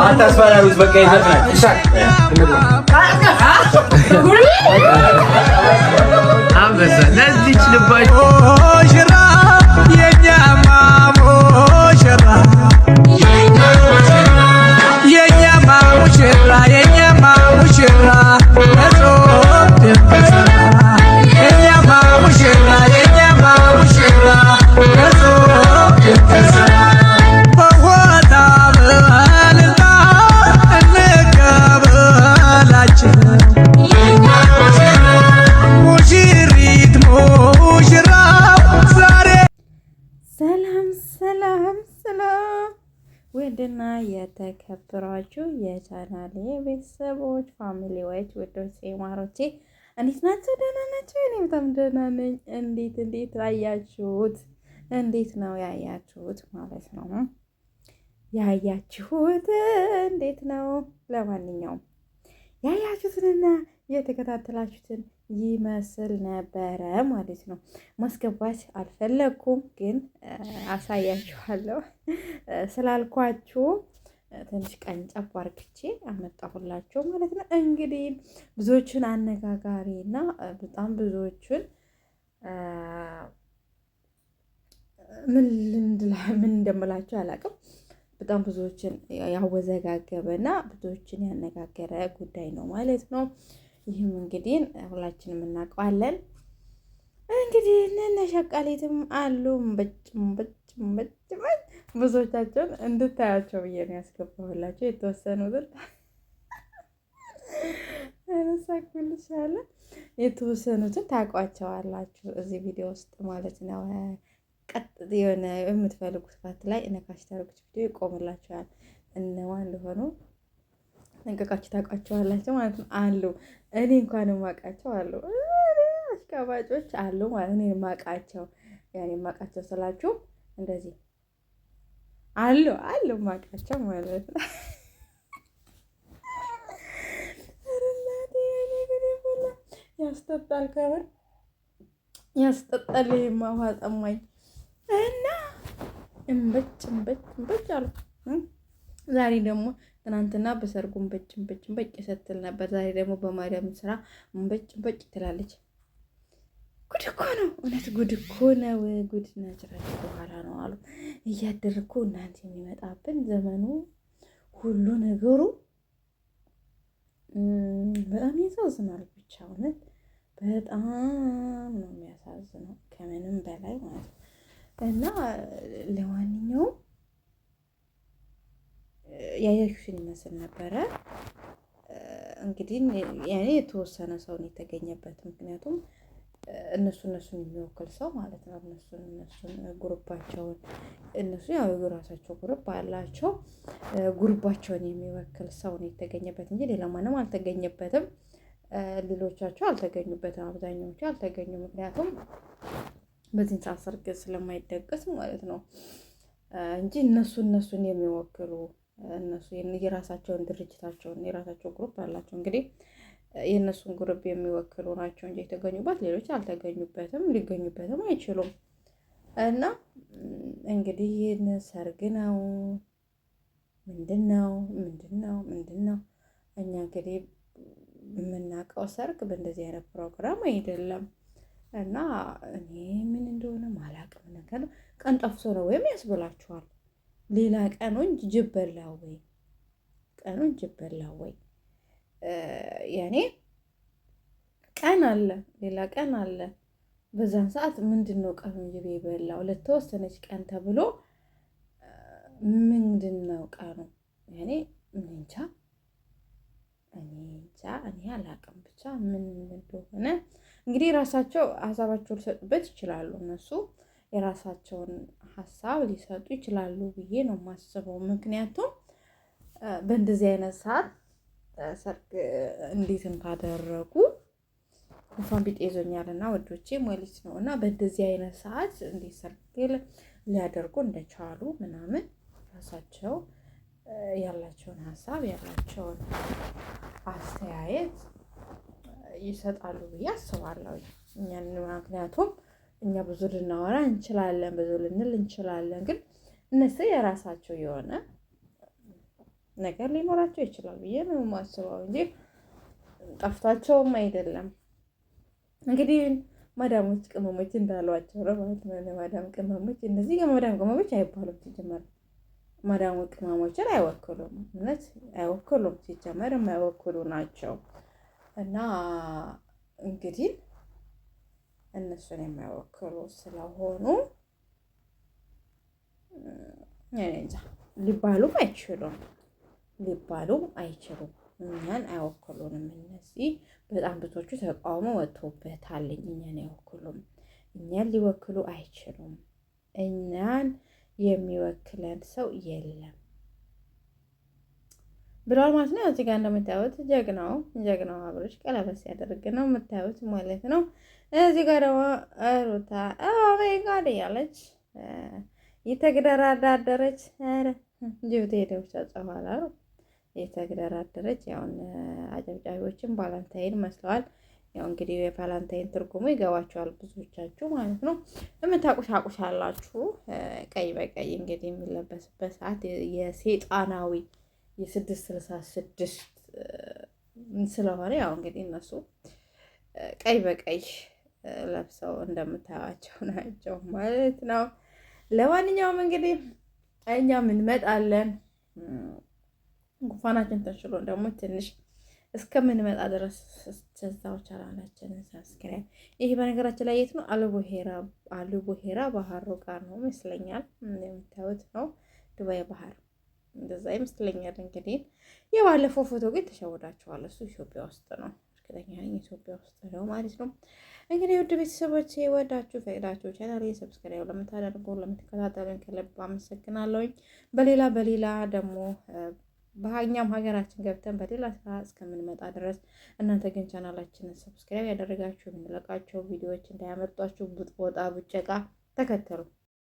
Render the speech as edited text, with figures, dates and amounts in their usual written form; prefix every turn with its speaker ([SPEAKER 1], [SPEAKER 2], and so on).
[SPEAKER 1] አታስፈራሩት። በቃ ይዘፍናል። ለዚች ልባችሁ ሙሽራ የኛማ ሙሽራ የኛማ ሙሽራ የኛማ ሙሽራ የኛማ ሙሽራ የኛማ ሙሽራ
[SPEAKER 2] ውድና የተከበራችሁ የቻናሌ ቤተሰቦች ፋሚሊዎች ውዶቼ ማሮቼ እንዴት ናቸው? ደህና ናቸው? እኔ በጣም ደህና ነኝ። እንዴት አያችሁት? እንዴት ነው ያያችሁት ማለት ነው? ያያችሁት እንዴት ነው? ለማንኛውም ያያችሁትንና የተከታተላችሁትን ይመስል ነበረ ማለት ነው። ማስገባት አልፈለኩም፣ ግን አሳያችኋለሁ ስላልኳችሁ ትንሽ ቀንጨብ አርግቼ አመጣሁላችሁ ማለት ነው። እንግዲህ ብዙዎችን አነጋጋሪ እና በጣም ብዙዎችን ምን እንደምላችሁ አላውቅም። በጣም ብዙዎችን ያወዘጋገበና ብዙዎችን ያነጋገረ ጉዳይ ነው ማለት ነው። ይህም እንግዲህ ሁላችንም እናውቀዋለን። እንግዲህ እነ ሸቃሊትም አሉ በጭም ብዙዎቻቸውን እንድታያቸው ብዬ ነው ያስገባሁላቸው። የተወሰኑትን ረሳኩልሻለ የተወሰኑትን ታውቋቸዋላችሁ እዚህ ቪዲዮ ውስጥ ማለት ነው። ቀጥ የሆነ የምትፈልጉት ፓርት ላይ ነካሽ ታደርጉት ቪዲዮ ይቆምላችኋል። እነማን እንደሆኑ ጠንቀቃችሁ ታውቋቸዋላችሁ ማለት ነው። አሉ እኔ እንኳን የማውቃቸው አሉ፣ አሽቃባጮች አሉ ማለት ነው። የማውቃቸው ያኔ የማውቃቸው ስላችሁ እንደዚህ አሉ የማውቃቸው ማለት ነው። ያስጠጣል፣ ከበር ያስጠጣል። ውሃ ጠማኝ እና እምበጭ አሉ። ዛሬ ደግሞ ትናንትና በሰርጉ እምበጭ ስትል ነበር። ዛሬ ደግሞ በማርያም ስራ እምበጭ ትላለች። ጉድ እኮ ነው፣ እውነት ጉድ እኮ ነው። ጉድ ነጭራሽ በኋላ ነው አሉ እያደረኩ እናንተ የሚመጣብን ዘመኑ ሁሉ ነገሩ በጣም ያሳዝናል። ብቻ እውነት በጣም ነው የሚያሳዝነው ከምንም በላይ ማለት ነው። እና ለማንኛውም ያያችሁትን ይመስል ነበረ። እንግዲህ ያኔ የተወሰነ ሰው ነው የተገኘበት። ምክንያቱም እነሱን የሚወክል ሰው ማለት ነው። እነሱን ግሩፓቸውን እነሱ ያው የራሳቸው ግሩፕ አላቸው። ግሩፓቸውን የሚወክል ሰው ነው የተገኘበት እንጂ ሌላ ማንም አልተገኘበትም። ሌሎቻቸው አልተገኙበትም። አብዛኛዎቹ አልተገኙ። ምክንያቱም በዚህን ሰዓት ሰርግ ስለማይደገስ ማለት ነው እንጂ እነሱን የሚወክሉ እነሱ የራሳቸውን ድርጅታቸውን የራሳቸው ግሩፕ አላቸው። እንግዲህ የእነሱን ግሩፕ የሚወክሉ ናቸው እንጂ የተገኙበት ሌሎች አልተገኙበትም፣ ሊገኙበትም አይችሉም። እና እንግዲህ ይህን ሰርግ ነው ምንድን ነው እኛ እንግዲህ የምናውቀው ሰርግ በእንደዚህ አይነት ፕሮግራም አይደለም። እና እኔ ምን እንደሆነ ማላቅም ነገር ቀን ጠፍቶ ነው ወይም ያስብላችኋል። ሌላ ቀኑን ጅብ በላው ወይ ያኔ ቀን አለ፣ ሌላ ቀን አለ። በዛን ሰዓት ምንድን ነው ቀኑን ጅብ የበላው? ለተወሰነች ቀን ተብሎ ምንድን ነው ቀኑ? ያኔ እንጃ እኔ አላቅም። ብቻ ምን እንደሆነ እንግዲህ ራሳቸው ሀሳባቸው ሊሰጡበት ይችላሉ። እነሱ የራሳቸውን ሀሳብ ሊሰጡ ይችላሉ ብዬ ነው የማስበው። ምክንያቱም በእንደዚህ አይነት ሰዓት ሰርግ እንዴት እንዳደረጉ እንኳን ቢጤ ይዞኛልና ወዶቼ ማለት ነው። እና በእንደዚህ አይነት ሰዓት እንዴት ሰርግ ሊያደርጉ እንደቻሉ ምናምን ራሳቸው ያላቸውን ሀሳብ ያላቸውን አስተያየት ይሰጣሉ ብዬ አስባለሁ። ምክንያቱም እኛ ብዙ ልናወራ እንችላለን፣ ብዙ ልንል እንችላለን። ግን እነሱ የራሳቸው የሆነ ነገር ሊኖራቸው ይችላል ብዬ ነው የማስበው እንጂ ጠፍቷቸውም አይደለም። እንግዲህ ማዳሞች ቅመሞች እንዳሏቸው ነው ማለት ነው። ማዳም ቅመሞች እነዚህ የማዳም ቅመሞች አይባሉም ሲጀመር ማዳም ቅመሞችን አይወክሉም፣ እውነት አይወክሉም፣ ሲጀመር የማይወክሉ ናቸው። እና እንግዲህ እነሱን የማይወክሉ ስለሆኑ እንጃ ሊባሉም አይችሉም። እኛን አይወክሉንም። እነዚህ በጣም ብዙዎቹ ተቃውሞ ወጥቶበታል። እኛን አይወክሉም፣ እኛን ሊወክሉ አይችሉም። እኛን የሚወክለን ሰው የለም ብለዋል ማለት ነው። እዚህ ጋር እንደምታዩት ጀግናው አብርሽ ቀለበት ሲያደርግ ነው የምታዩት ማለት ነው። እዚህ ጋር ደግሞ ሩታ ኦማይ ጋድ እያለች የተግደራዳደረች ጅብት ሄደውቻ ጸኋላ ነው የተግደራደረች። ያውን አጨብጫቢዎችን ቫላንታይን መስለዋል። ያው እንግዲህ የቫላንታይን ትርጉሙ ይገባቸዋል ብዙዎቻችሁ ማለት ነው። የምታቁሻላችሁ ቀይ በቀይ እንግዲህ የሚለበስበት ሰዓት የሴጣናዊ የ666 ስለሆነ ያው እንግዲህ እነሱ ቀይ በቀይ ለብሰው እንደምታዩቸው ናቸው ማለት ነው። ለማንኛውም እንግዲህ እኛም እንመጣለን። ጉንፋናችን ተሽሎ ደግሞ ትንሽ እስከምንመጣ ድረስ ተዛው ቻናላችንን ሰብስክራይብ። ይሄ በነገራችን ላይ የት ነው? አልቡሄራ ባህሩ ጋር ነው ይመስለኛል። እንደምታዩት ነው ዱባይ ባህር እንደዛ ይመስለኛል። እንግዲህ የባለፈው ፎቶ ግን ተሸውዳችኋል። እሱ ኢትዮጵያ ውስጥ ነው፣ እርግጠኛ ነኝ ኢትዮጵያ ውስጥ ነው ማለት ነው። እንግዲህ ውድ ቤተሰቦቼ ወዳችሁ ፈቅዳችሁ ቻናሌ ሰብስክራይብ ለምታደርጉ ለምትከታተሉኝ ከልብ አመሰግናለሁኝ። በሌላ ደግሞ በእኛም ሀገራችን ገብተን በሌላ ስራ እስከምንመጣ ድረስ እናንተ ግን ቻናላችንን ሰብስክራይብ ያደረጋችሁ የምንለቃቸው ቪዲዮዎች እንዳያመልጧችሁ። ቡጥቦጣ ቡጨቃ ተከተሉ።